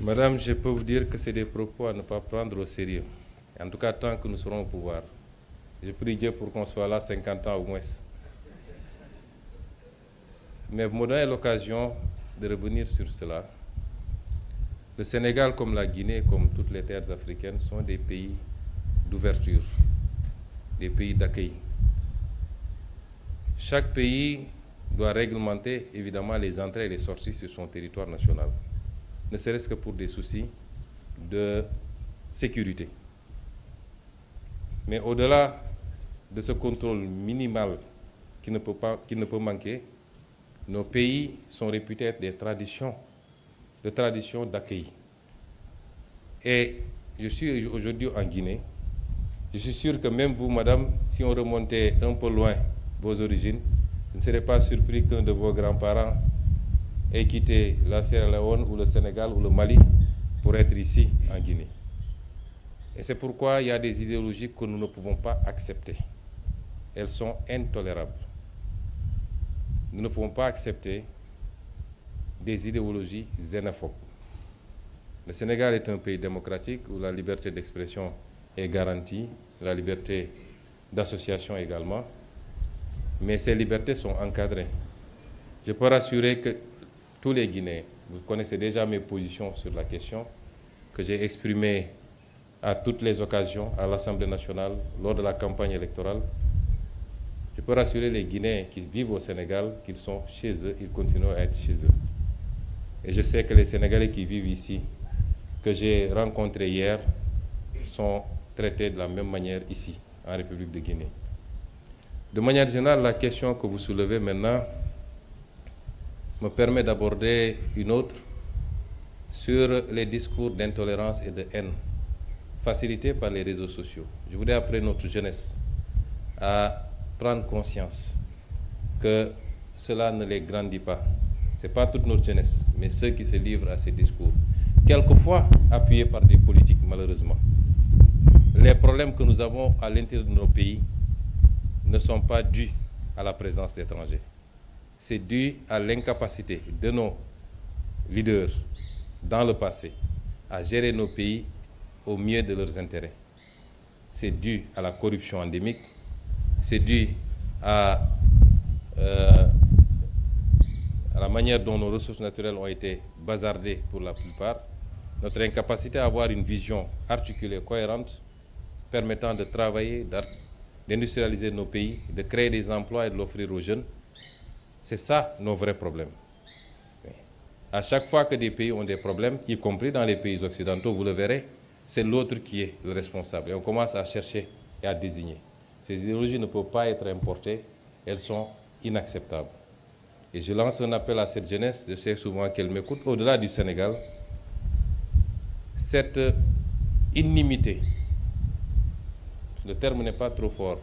Madame, je peux vous dire que c'est des propos à ne pas prendre au sérieux. En tout cas, tant que nous serons au pouvoir. Je prie Dieu pour qu'on soit là 50 ans au moins. Mais vous me donnez l'occasion de revenir sur cela. Le Sénégal, comme la Guinée, comme toutes les terres africaines, sont des pays d'ouverture, des pays d'accueil. Chaque pays doit réglementer évidemment les entrées et les sorties sur son territoire national, ne serait-ce que pour des soucis de sécurité. Mais au-delà de ce contrôle minimal qui ne peut manquer, nos pays sont réputés être des traditions d'accueil. Et je suis aujourd'hui en Guinée. Je suis sûr que même vous, madame, si on remontait un peu loin vos origines, je ne serais pas surpris qu'un de vos grands-parents ait quitté la Sierra Leone ou le Sénégal ou le Mali pour être ici en Guinée. Et c'est pourquoi il y a des idéologies que nous ne pouvons pas accepter. Elles sont intolérables. Nous ne pouvons pas accepter des idéologies xénophobes. Le Sénégal est un pays démocratique où la liberté d'expression est garantie, la liberté d'association également, mais ces libertés sont encadrées. Je peux rassurer que tous les Guinéens, vous connaissez déjà mes positions sur la question, que j'ai exprimées à toutes les occasions à l'Assemblée nationale lors de la campagne électorale. Je peux rassurer les Guinéens qui vivent au Sénégal qu'ils sont chez eux, ils continuent à être chez eux. Et je sais que les Sénégalais qui vivent ici, que j'ai rencontrés hier, sont traités de la même manière ici, en République de Guinée. De manière générale, la question que vous soulevez maintenant me permet d'aborder une autre sur les discours d'intolérance et de haine facilités par les réseaux sociaux. Je voudrais appeler notre jeunesse à prendre conscience que cela ne les grandit pas. Ce n'est pas toute notre jeunesse, mais ceux qui se livrent à ces discours, quelquefois appuyés par des politiques, malheureusement. Les problèmes que nous avons à l'intérieur de nos pays ne sont pas dus à la présence d'étrangers. C'est dû à l'incapacité de nos leaders dans le passé à gérer nos pays au mieux de leurs intérêts. C'est dû à la corruption endémique, c'est dû à la manière dont nos ressources naturelles ont été bazardées pour la plupart, notre incapacité à avoir une vision articulée, cohérente, permettant de travailler, d'industrialiser nos pays, de créer des emplois et de l'offrir aux jeunes. C'est ça nos vrais problèmes. À chaque fois que des pays ont des problèmes, y compris dans les pays occidentaux, vous le verrez, c'est l'autre qui est le responsable. Et on commence à chercher et à désigner. Ces idéologies ne peuvent pas être importées, elles sont inacceptables. Et je lance un appel à cette jeunesse, je sais souvent qu'elle m'écoute, au-delà du Sénégal, cette inimité, le terme n'est pas trop fort.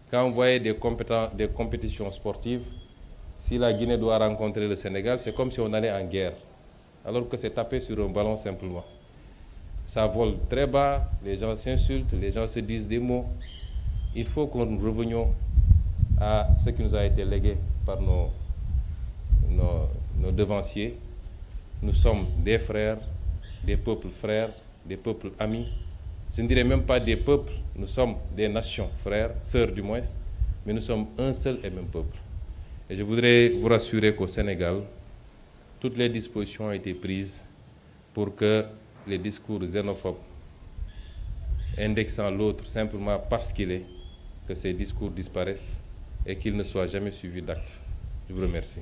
Quand vous voyez des compétitions sportives, si la Guinée doit rencontrer le Sénégal, c'est comme si on allait en guerre, alors que c'est tapé sur un ballon simplement. Ça vole très bas, les gens s'insultent, les gens se disent des mots. Il faut qu'on revenions à ce qui nous a été légué par nos devanciers. Nous sommes des frères, des peuples frères, des peuples amis. Je ne dirais même pas des peuples, nous sommes des nations frères, sœurs du moins, mais nous sommes un seul et même peuple. Et je voudrais vous rassurer qu'au Sénégal, toutes les dispositions ont été prises pour que les discours xénophobes, indexant l'autre simplement parce qu'il est, que ces discours disparaissent et qu'ils ne soient jamais suivis d'actes. Je vous remercie.